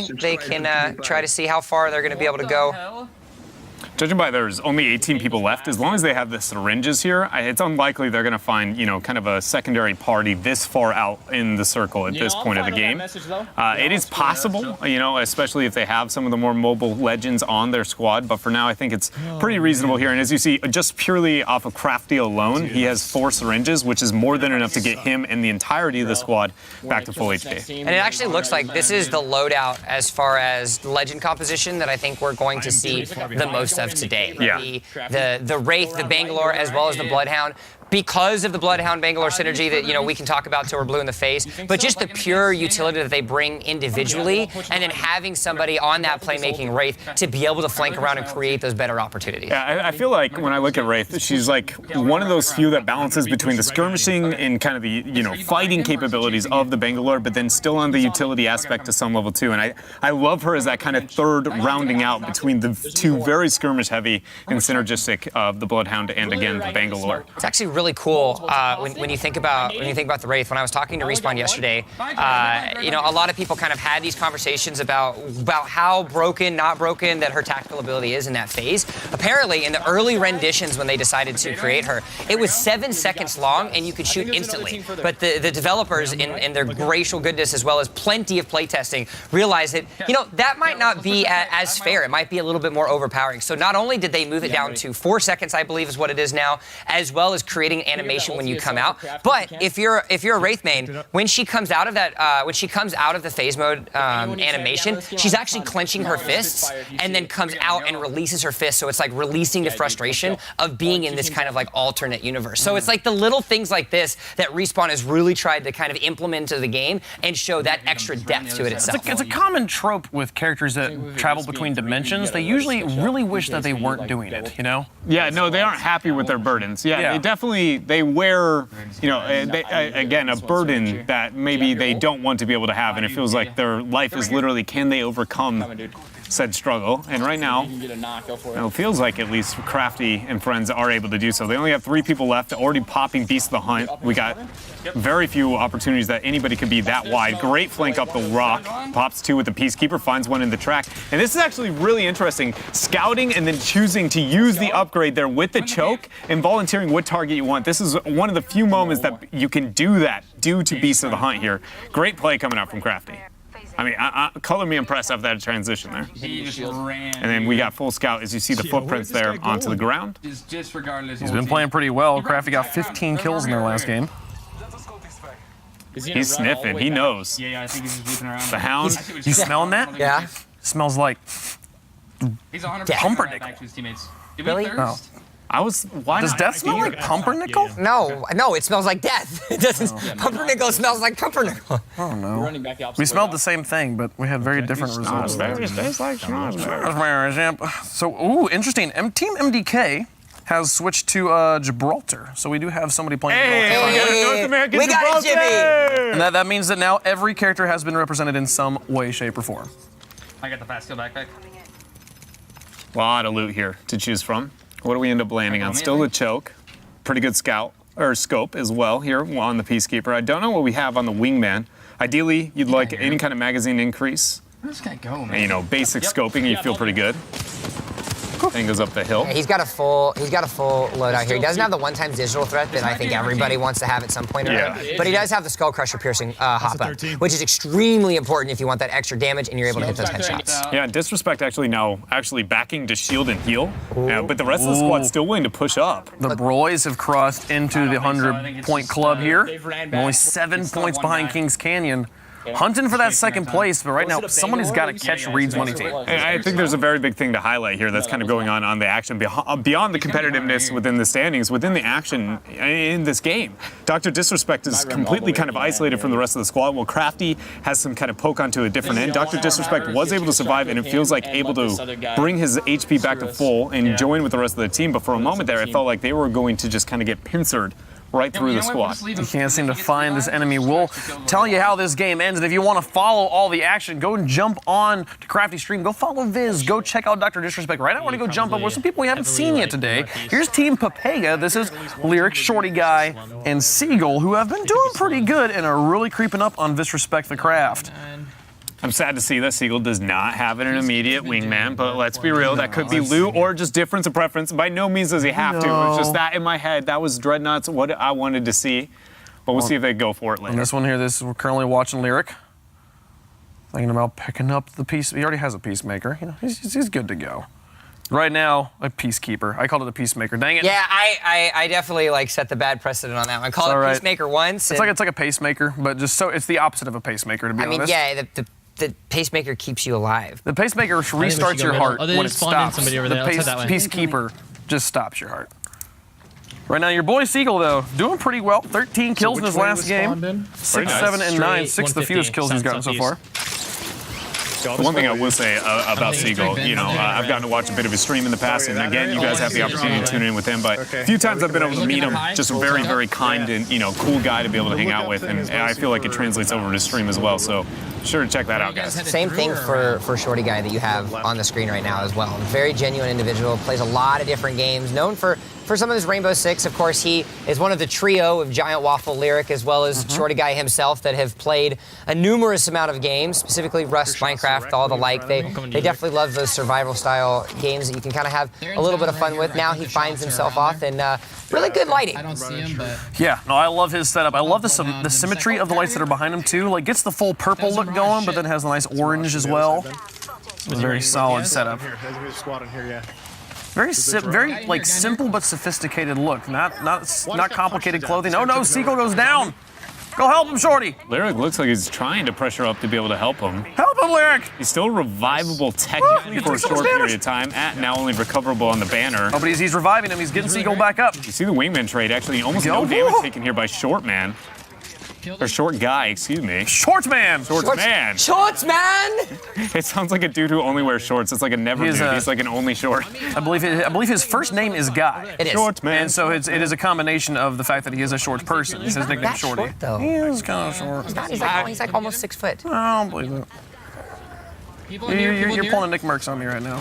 they can try to see how far they're going to be able to go. Judging by there's only 18 people left, as long as they have the syringes here, it's unlikely they're going to find, kind of a secondary party this far out in the circle at this point of the game. It is possible, especially if they have some of the more mobile legends on their squad, but for now I think it's pretty reasonable here. And as you see, just purely off of Crafty alone, he has 4 syringes, which is more than enough to get him and the entirety of the squad back to full HP. And it actually looks like this is the loadout as far as legend composition that I think we're going to see the most of today. The Wraith, the Bangalore, as well as the Bloodhound. Because of the Bloodhound Bangalore synergy that we can talk about till we're blue in the face, but just the pure utility that they bring individually, and then having somebody on that playmaking Wraith to be able to flank around and create those better opportunities. Yeah, I feel like when I look at Wraith, she's like one of those few that balances between the skirmishing and kind of the fighting capabilities of the Bangalore, but then still on the utility aspect to some level too. And I love her as that kind of third rounding out between the two very skirmish heavy and synergistic of the Bloodhound and again the Bangalore. It's actually really cool when you think about the Wraith. When I was talking to Respawn yesterday, a lot of people kind of had these conversations about how broken, not broken that her tactical ability is in that phase. Apparently, in the early renditions when they decided to create her, it was 7 seconds long and you could shoot instantly. But the developers, in their gracious goodness as well as plenty of playtesting, realized that that might not be as fair. It might be a little bit more overpowering. So not only did they move it down to 4 seconds, I believe is what it is now, as well as creating animation when you come out. But if you're a Wraith main, when she comes out of that, when she comes out of the phase mode animation, she's actually clenching her fists and then comes out and releases her fists. So it's like releasing the frustration of being in this kind of like alternate universe. So it's like the little things like this that Respawn has really tried to kind of implement into the game and show that extra depth to it itself. It's a common trope with characters that travel between dimensions. They usually really wish that they weren't doing it, Yeah, no, they aren't happy with their burdens. Yeah, they definitely they wear, again, a burden that maybe they don't want to be able to have, and it feels like their life is literally, can they overcome said struggle? And right now, it feels like at least Crafty and friends are able to do so. They only have 3 people left, already popping Beast of the Hunt. We got very few opportunities that anybody could be that wide. Great flank up the rock. Pops 2 with the Peacekeeper, finds 1 in the track. And this is actually really interesting. Scouting and then choosing to use the upgrade there with the choke and volunteering what target you want. This is one of the few moments that you can do that due to Beast of the Hunt here. Great play coming out from Crafty. I mean, color me impressed after that transition there. He just ran. And then we got full scout as you see the footprints there onto the ground. Just regardless. He's been playing pretty well. Crafty got 15 kills in their last game. He's sniffing. He knows. Yeah, I think he's just whipping around. The hound. You smelling that? Yeah. Smells like He's 100% pumpernickel. back to his teammates. Really? Thirst? Why Does not? death smell like pumpernickel? No, it smells like death. It doesn't. Pumpernickel smells like pumpernickel. I don't know. We smelled the same thing, but we had very different results. Tastes like So, ooh, interesting. Team MDK has switched to Gibraltar, so we do have somebody playing Gibraltar. North American We got it, Jimmy. And that means that now every character has been represented in some way, shape, or form. I got the fast kill backpack. A lot of loot here to choose from. What do we end up landing on? Still the choke. Pretty good scout, or scope as well here on the Peacekeeper. I don't know what we have on the Wingman. Ideally, you'd like any kind of magazine increase. Where's this guy go, man? And, basic scoping, you feel pretty good. Thing goes up the hill. Yeah, he's got a full loadout here. He doesn't have the one-time digital threat that I think everybody wants to have at some point or other. But he does have the Skull Crusher piercing hop up, which is extremely important if you want that extra damage and you're able to hit those headshots. Yeah, Disrespect now backing to shield and heal, but the rest of the squad's still willing to push up. The Broys have crossed into the 100-point club here. Only 7 points behind Kings Canyon. Hunting for that second place, but right now, somebody's got to catch Reed's money team. And I think there's a very big thing to highlight here that's kind of going on the action, beyond the competitiveness within the standings, within the action in this game. DrDisrespect is completely kind of isolated from the rest of the squad, while Crafty has some kind of poke onto a different end. DrDisrespect was able to survive, and it feels like able to bring his HP back to full and join with the rest of the team, but for a moment there, it felt like they were going to just kind of get pincered right through the squad. You can't seem to find this enemy. We'll tell you how this game ends, and if you want to follow all the action, go and jump on to Crafty Stream. Go follow Viss. Go check out DrDisrespect. Right now, I want to go jump up with some people we haven't seen yet today. Here's Team Papega. This is Lirik, Shorty Guy, and Seagull, who have been doing pretty good and are really creeping up on Disrespect the Craft. I'm sad to see that Seagull does not have an immediate wingman, but let's be real, that could be loot or just difference of preference. By no means does he have to. It's just that in my head, that was Dreadnought's what I wanted to see. But we'll see if they go for it later. And this one here, we're currently watching Lirik. Thinking about picking up the piece. He already has a Peacemaker. You know, he's good to go. Right now, a Peacekeeper. I called it a Peacemaker. Dang it. Yeah, I definitely like set the bad precedent on that one. I called it Peacemaker once. It's like a pacemaker, but just so it's the opposite of a pacemaker, to be honest. Yeah, the pacemaker keeps you alive. The pacemaker restarts your heart when it stops. The Peacekeeper Peacekeeper just stops your heart. Right now, your boy Seagull, though, doing pretty well. 13 kills in his last game. 6, 7, and 9. 6 the fewest kills he's gotten so far. The one thing I will say about Seagull, you know, I've gotten to watch a bit of his stream in the past, and again, you guys have the opportunity to tune in with him, but a few times I've been able to meet him, just a very, very kind and, you know, cool guy to be able to hang out with, and I feel like it translates over to stream as well, so sure to check that out, guys. Same thing for Shorty Guy that you have on the screen right now as well. Very genuine individual, plays a lot of different games, known for some of his Rainbow Six. Of course, he is one of the trio of Giant Waffle, Lirik, as well as Shorty Guy himself that have played a numerous amount of games, specifically Rust, Minecraft, all the like. They definitely love those survival style games that you can kind of have a little bit of fun with. Now he finds himself off in really good lighting. I don't see him, but yeah, no, I love his setup. I love the symmetry of the lights that are behind him too. Like gets the full purple look going, but then has a nice orange as well. It's a very solid setup. Very like simple but sophisticated look. Not complicated clothing. Oh no, Seagull goes down. Go help him, Shorty. Lirik looks like he's trying to pressure up to be able to help him. Help him, Lirik. He's still revivable technically for a short period of time, now only recoverable on the banner. Oh, but he's reviving him. He's getting Seagull back up. You see the wingman trade, actually almost no damage taken here by Short Man. Or Short Guy, excuse me. Shorts Man. Shorts Man. Shorts Man. It sounds like a dude who only wears shorts. It's like a never dude. He's like an only short. I believe his first name is Guy. It is. Shorts Man. And so it is a combination of the fact that he is a short person. His nickname Shorty. Short, though. He is kind of short. He's like almost 6 foot. I don't believe it. You're pulling a Nick Merckx on me right now.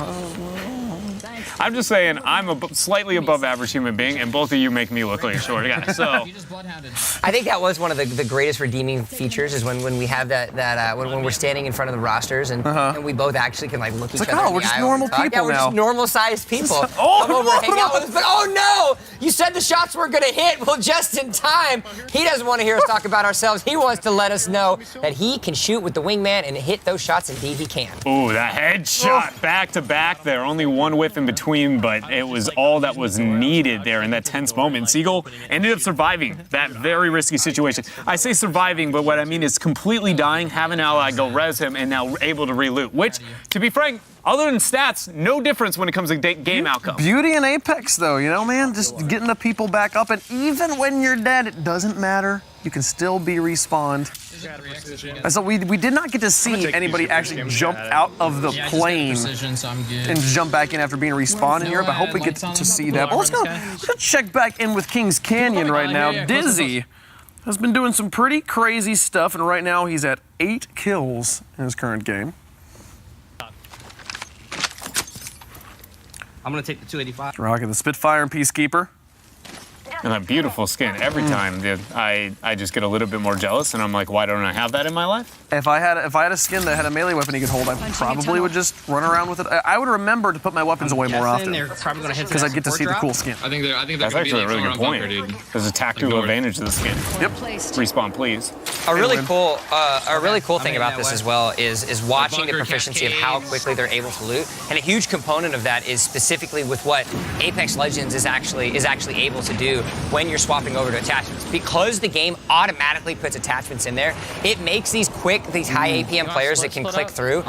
I'm just saying I'm a slightly above average human being, and both of you make me look like a short guy. So I think that was one of the greatest redeeming features is when we have when we're standing in front of the rosters and we both actually can like look each other in the eye. We're just normal people now. We're just normal-sized people. Come over and hang out with us. But oh no! You said the shots were gonna hit. Well, just in time. He doesn't want to hear us talk about ourselves. He wants to let us know that he can shoot with the wingman and hit those shots. Indeed, he can. Ooh, that headshot back to back there. Only one whiff in between, but it was all that was needed there in that tense moment. Seagull ended up surviving that very risky situation. I say surviving, but what I mean is completely dying, have an ally go res him, and now able to reloot, which, to be frank, other than stats, no difference when it comes to game outcome. Beauty in Apex, though, you know, man? Just getting the people back up, and even when you're dead, it doesn't matter. You can still be respawned. So we did not get to see anybody actually jump out of the plane and jump back in after being respawned in Europe. I hope we get to see that. But let's go check back in with Kings Canyon right now. Dizzy has been doing some pretty crazy stuff, and right now he's at 8 kills in his current game. I'm gonna take the 285. Rocking the Spitfire and Peacekeeper. And that beautiful skin. Every time I just get a little bit more jealous, and I'm like, why don't I have that in my life? If I had a skin that had a melee weapon he could hold, I probably would just run around with it. I would remember to put my weapons away more often because I'd get to see the cool skin. I think That's actually a really good point. There's a tactical advantage to the skin. Yep. Respawn, please. A really cool thing about this as well is watching the proficiency of how quickly they're able to loot, and a huge component of that is specifically with what Apex Legends is actually able to do when you're swapping over to attachments. Because the game automatically puts attachments in there, it makes these high APM players that can click through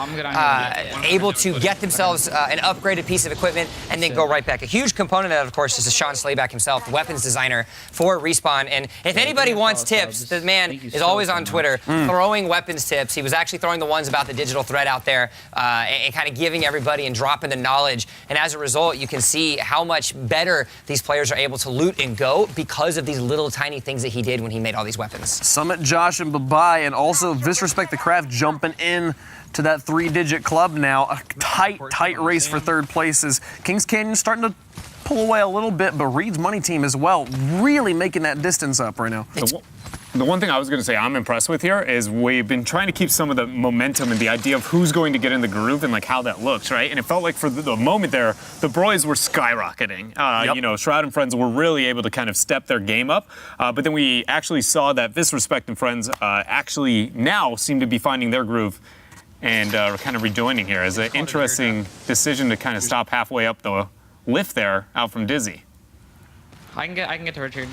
able to get themselves an upgraded piece of equipment and then go right back. A huge component of that, of course, is Sean Slayback himself, the weapons designer for Respawn. And if anybody wants tips, the man is always on Twitter throwing weapons tips. He was actually throwing the ones about the digital thread out there and kind of giving everybody and dropping the knowledge. And as a result, you can see how much better these players are able to loot and go because of these little tiny things that he did when he made all these weapons. Summit Josh and Bye-Bye, and also Disrespect the Craft jumping in to that 3-digit club now. A tight race for third places. Kings Canyon starting to pull away a little bit, but Reed's money team as well, really making that distance up right now. The one thing I was going to say I'm impressed with here is we've been trying to keep some of the momentum and the idea of who's going to get in the groove and like how that looks, right? And it felt like for the moment there, the Broys were skyrocketing. You know, Shroud and friends were really able to kind of step their game up. But then we actually saw that DrDisrespect and friends actually now seem to be finding their groove and kind of rejoining here. It's an interesting decision to kind of stop halfway up the lift there out from Dizzy. I can get to Richard.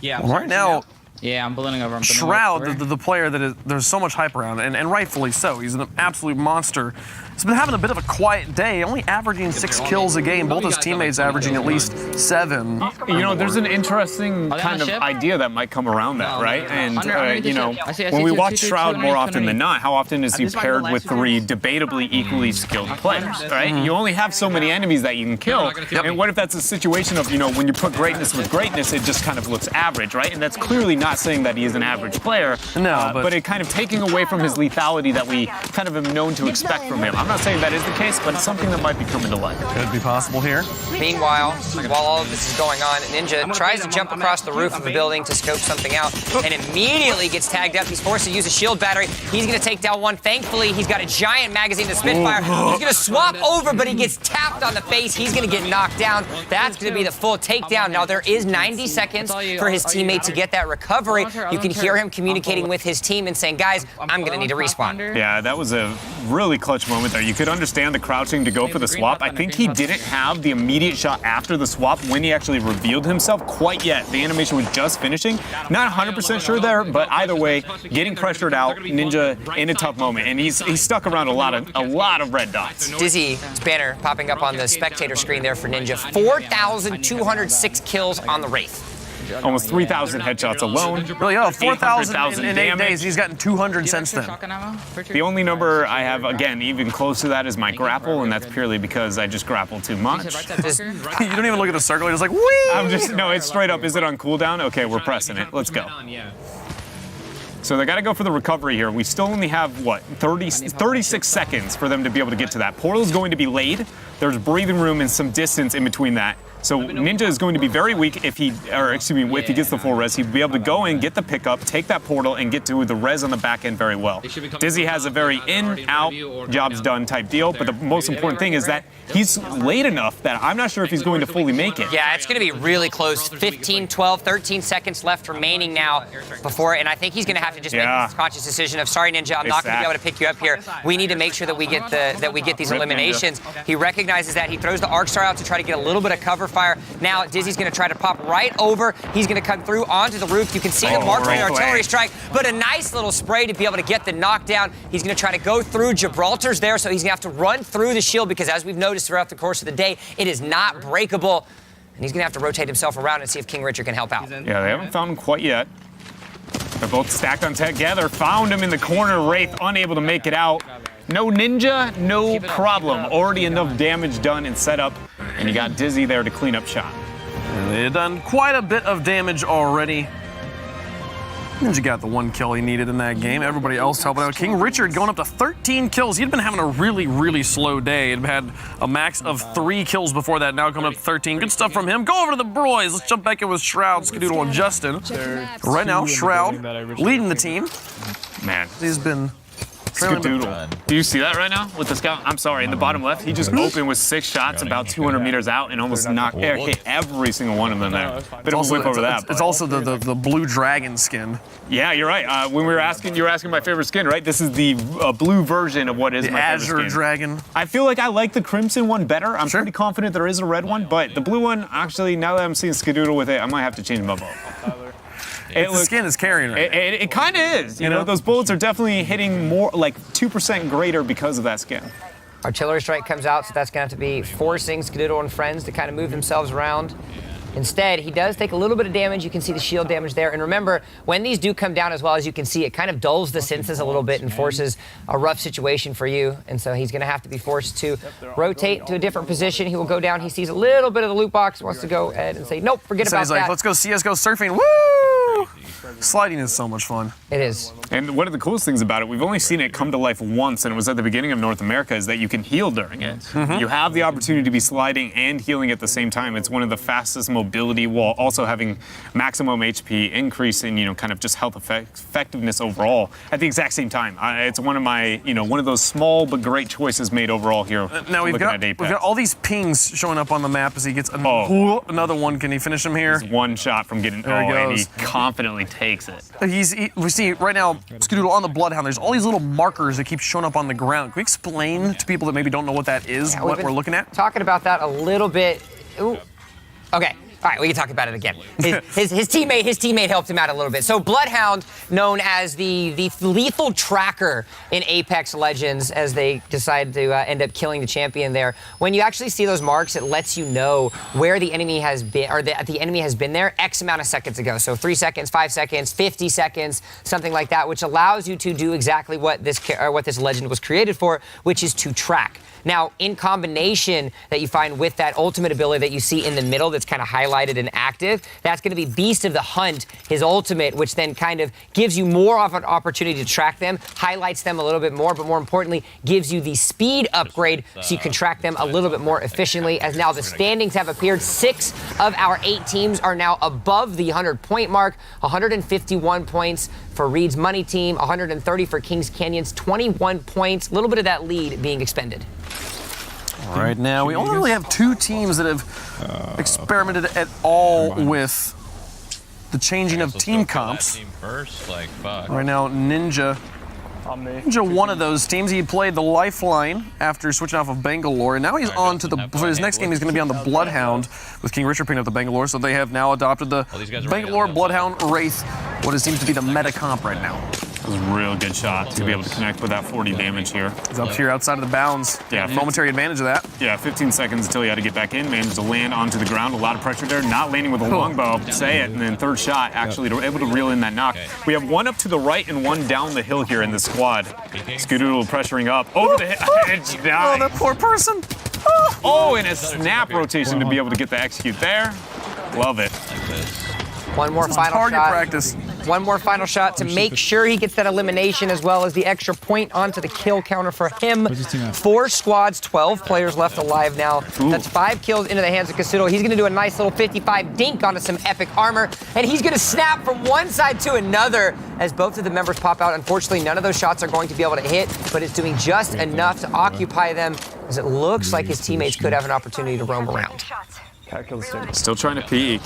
Yeah. Well, right now. Yeah, I'm ballooning over. Shroud, the player that there's so much hype around, and rightfully so. He's an absolute monster. He's been having a bit of a quiet day, only averaging 6 kills a game. Both his teammates averaging at least 7. You know, there's an interesting kind of idea that might come around that, right? And, you know, when we watch Shroud more often than not, how often is he paired with 3 debatably equally skilled players, right? You only have so many enemies that you can kill. And what if that's a situation of, you know, when you put greatness with greatness, it just kind of looks average, right? And that's clearly not saying that he is an average player. No, but it kind of taking away from his lethality that we kind of have known to expect from him. I'm not saying that is the case, but it's something that might be coming to light. Could be possible here. Meanwhile, while all of this is going on, Ninja tries to jump across the roof of the building to scope something out and immediately gets tagged up. He's forced to use a shield battery. He's going to take down one. Thankfully, he's got a giant magazine to Spitfire. He's going to swap over, but he gets tapped on the face. He's going to get knocked down. That's going to be the full takedown. Now, there is 90 seconds for his teammate to get that recovery. You can hear him communicating with his team and saying, guys, I'm going to need to respawn. Yeah, that was a really clutch moment there. You could understand the crouching to go for the swap. I think he didn't have the immediate shot after the swap when he actually revealed himself quite yet. The animation was just finishing. Not 100% sure there, but either way, getting pressured out, Ninja in a tough moment, and he's stuck around a lot of red dots. Dizzy's banner popping up on the spectator screen there for Ninja. 4,206 kills on the Wraith. Almost 3,000 headshots alone. Really, 4,000 in 8 days. He's gotten 200 since then. The only number I have, again, even close to that is my grapple, and that's purely because I just grapple too much. You don't even look at the circle. You're just like, whee! No, it's straight up. Is it on cooldown? Okay, we're pressing it. Let's go. So they got to go for the recovery here. We still only have, what, 36 seconds for them to be able to get to that. Portal is going to be laid. There's breathing room and some distance in between that. So Ninja is going to be very weak if he gets the full res. He'd be able to go in, get the pickup, take that portal, and get to the res on the back end very well. Dizzy has a very in, out, job's done type deal, but the most important thing is that he's late enough that I'm not sure if he's going to fully make it. Yeah, it's going to be really close. 15, 12, 13 seconds left remaining now before, and I think he's going to have to just make this conscious decision of, sorry, Ninja, I'm not going to be able to pick you up here. We need to make sure that we get these eliminations. He recognizes that. He throws the arc star out to try to get a little bit of cover fire. Now Dizzy's going to try to pop right over. He's going to come through onto the roof. You can see the mark from the artillery strike, but a nice little spray to be able to get the knockdown. He's going to try to go through. Gibraltar's there, so he's going to have to run through the shield because, as we've noticed throughout the course of the day, it is not breakable. And he's going to have to rotate himself around and see if King Richard can help out. Yeah, they haven't found him quite yet. They're both stacked on together. Found him in the corner. Wraith unable to make it out. No Ninja, no problem. Already enough damage done and set up. And you got Dizzy there to clean up shop. And they had done quite a bit of damage already. Ninja got the 1 kill he needed in that game. Everybody else helping out. King Richard going up to 13 kills. He'd been having a really, really slow day. He'd had a max of 3 kills before that. Now coming up to 13. Good stuff from him. Go over to the Broys. Let's jump back in with Shroud, Skadoodle, and Justin. Right now, Shroud leading the team. Man, he's been... Skadoodle. Do you see that right now with the scout? I'm sorry, in the bottom left, he just opened with 6 shots about 200 meters out and almost hit every single one of them there. Bit of a whip over that. It's also the blue dragon skin. Yeah, you're right. When we were asking, you were asking my favorite skin, right? This is the blue version of what is my favorite skin. Azure dragon. I feel like I like the crimson one better. I'm pretty confident there is a red one, but the blue one, actually, now that I'm seeing Skadoodle with it, I might have to change my vote. The skin is carrying right. It kind of is. You know, those bullets are definitely hitting more, like 2% greater because of that skin. Artillery strike comes out, so that's going to have to be forcing Skadoodle and friends to kind of move themselves around. Instead, he does take a little bit of damage. You can see the shield damage there. And remember, when these do come down as well, as you can see, it kind of dulls the senses a little bit and forces a rough situation for you. And so he's going to have to be forced to rotate to a different position. He will go down. He sees a little bit of the loot box, wants to go ahead and say, nope, forget about that. He's like, let's go CSGO surfing. Woo! Sliding is so much fun. It is. And one of the coolest things about it, we've only seen it come to life once, and it was at the beginning of North America, is that you can heal during it. You have the opportunity to be sliding and healing at the same time. It's one of the fastest mobility while also having maximum HP, increase in, kind of just health effectiveness overall at the exact same time. It's one of my, one of those small but great choices made overall here. Now we've got all these pings showing up on the map as he gets another one. Can he finish him here? He's one shot from getting and he confidently takes it. We see right now, Skadoodle on the Bloodhound, there's all these little markers that keep showing up on the ground. Can we explain to people that maybe don't know what that is, what we're looking at? Talking about that a little bit. Ooh. Okay. All right, we can talk about it again. His teammate helped him out a little bit. So Bloodhound, known as the lethal tracker in Apex Legends, as they decide to end up killing the champion there. When you actually see those marks, it lets you know where the enemy has been, or the enemy has been there X amount of seconds ago. So 3 seconds, 5 seconds, 50 seconds, something like that, which allows you to do exactly what this legend was created for, which is to track. Now, in combination that you find with that ultimate ability that you see in the middle that's kind of highlighted and active, that's going to be Beast of the Hunt, his ultimate, which then kind of gives you more of an opportunity to track them, highlights them a little bit more, but more importantly, gives you the speed upgrade so you can track them a little bit more efficiently. As now the standings have appeared, 6 of our 8 teams are now above the 100-point mark, 151 points for Reed's Money team, 130 for Kings Canyon's, 21 points, a little bit of that lead being expended. Right now, we only really have 2 teams that have experimented at all with the changing of team comps. Right now, Ninja, one of those teams. He played the Lifeline after switching off of Bangalore, and now he's on to for his next game, he's going to be on the Bloodhound with King Richard picking up the Bangalore, so they have now adopted the Bangalore Bloodhound Wraith, what it seems to be the meta comp right now. It was a real good shot to be able to connect with that 40 damage here. He's up here outside of the bounds. Yeah, momentary advantage of that. Yeah, 15 seconds until he had to get back in. Managed to land onto the ground. A lot of pressure there. Not landing with a longbow. Say it. And then third shot, actually able to reel in that knock. We have one up to the right and one down the hill here in this squad. Skadoodle pressuring up. Over the edge. Oh, that poor person. Oh, and a snap rotation to be able to get the execute there. Love it. One more final target shot. practice. One more final shot to make sure he gets that elimination, as well as the extra point onto the kill counter for him. 4 squads, 12 players left alive now. That's 5 kills into the hands of Skadoodle. He's going to do a nice little 55 dink onto some epic armor, and he's going to snap from one side to another as both of the members pop out. Unfortunately, none of those shots are going to be able to hit, but it's doing just enough to occupy them, as it looks like his teammates could have an opportunity to roam around. Still trying to peek.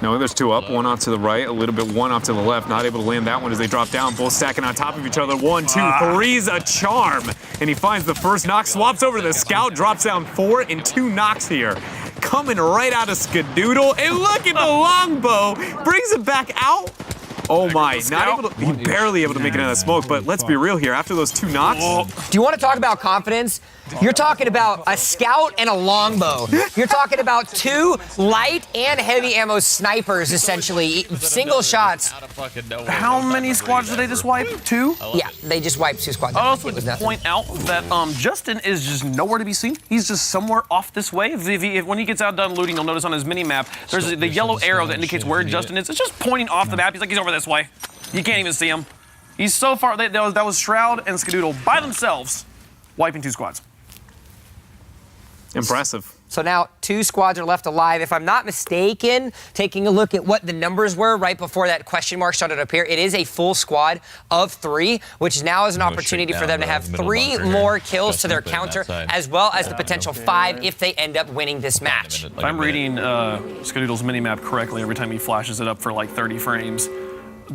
No, there's 2 up, one off to the right, a little bit one off to the left. Not able to land that one as they drop down, both stacking on top of each other. 1, 2, 3's a charm. And he finds the first knock, swaps over to the scout, drops down 4 and 2 knocks here. Coming right out of Skadoodle, and look at the longbow, brings it back out. Oh my, not able to, he barely able to make it out of the smoke, but let's be real here, after those 2 knocks. Do you want to talk about confidence? You're talking about a scout and a longbow. You're talking about 2 light and heavy ammo snipers, essentially, single shots. How many squads did they just wipe? 2? Yeah, they just wiped 2 squads. I also want to point out that Justin is just nowhere to be seen. He's just somewhere off this way. When he gets out done looting, you'll notice on his mini-map, there's the yellow arrow that indicates where Justin is. It's just pointing off the map. He's like, he's over this way. You can't even see him. He's so far, that was Shroud and Skadoodle by themselves, wiping 2 squads. Impressive. So now 2 squads are left alive. If I'm not mistaken, taking a look at what the numbers were right before that question mark started to appear, it is a full squad of 3, which now is an opportunity for them to have 3 more kills to their counter, as well as the potential 5 if they end up winning this match. If I'm reading Skadoodle's minimap correctly, every time he flashes it up for like 30 frames,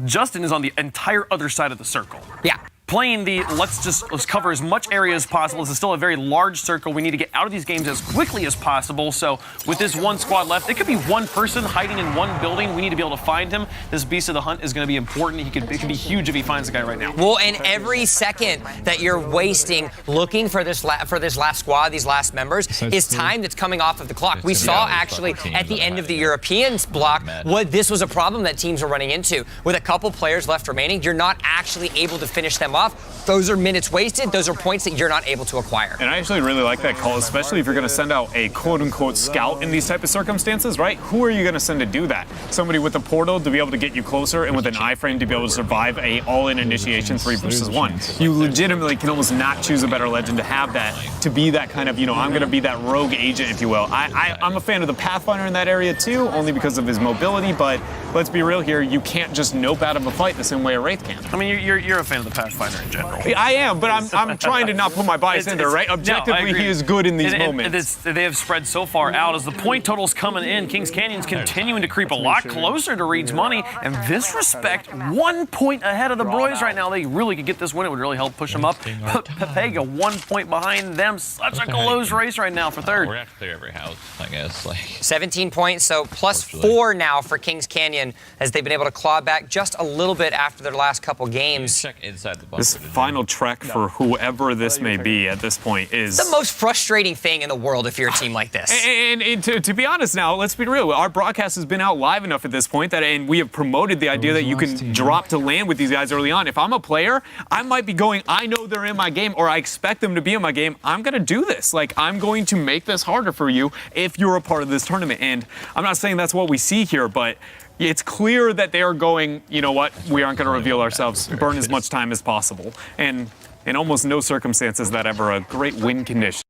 Justin is on the entire other side of the circle. Yeah. Playing the let's cover as much area as possible. This is still a very large circle. We need to get out of these games as quickly as possible. So with this 1 squad left, it could be 1 person hiding in 1 building. We need to be able to find him. This Beast of the Hunt is going to be important. It could be huge if he finds the guy right now. Well, and every second that you're wasting looking for this last squad, these last members, is time that's coming off of the clock. We saw actually at the end of the European block what this was a problem that teams were running into. With a couple players left remaining, you're not actually able to finish them off. off, those are minutes wasted. Those are points that you're not able to acquire. And I actually really like that call, especially if you're going to send out a quote-unquote scout in these type of circumstances, right? Who are you going to send to do that? Somebody with a portal to be able to get you closer, and with an iframe to be able to survive a all-in initiation 3 versus 1. You legitimately can almost not choose a better legend to have that, to be that kind of, I'm going to be that rogue agent, if you will. I'm a fan of the Pathfinder in that area too, only because of his mobility, but let's be real here, you can't just nope out of a fight the same way a Wraith can. I mean, you're a fan of the Pathfinder in general. I am, but I'm trying to not put my bias in there, right? Objectively, he is good in these moments. They have spread so far out as the point total's coming in. Kings Canyon's continuing to creep a lot closer to Reed's money, and DrDisrespect 1 point ahead of the Broys right now. They really could get this win. It would really help push them up. But Pepega 1 point behind them. Such a close race right now for third. We're gonna have to clear every house, I guess. 17 points, so +4 now for Kings Canyon as they've been able to claw back just a little bit after their last couple games. Check inside the bunker. This final trek for whoever this may be at this point is the most frustrating thing in the world if you're a team like this. And to be honest now, let's be real. Our broadcast has been out live enough at this point that, and we have promoted the idea that you can drop to land with these guys early on. If I'm a player, I might be going, I know they're in my game, or I expect them to be in my game. I'm going to do this. Like, I'm going to make this harder for you if you're a part of this tournament. And I'm not saying that's what we see here, but it's clear that they are going, you know what, we aren't going to reveal ourselves, burn as much time as possible. And in almost no circumstances is that ever a great win condition.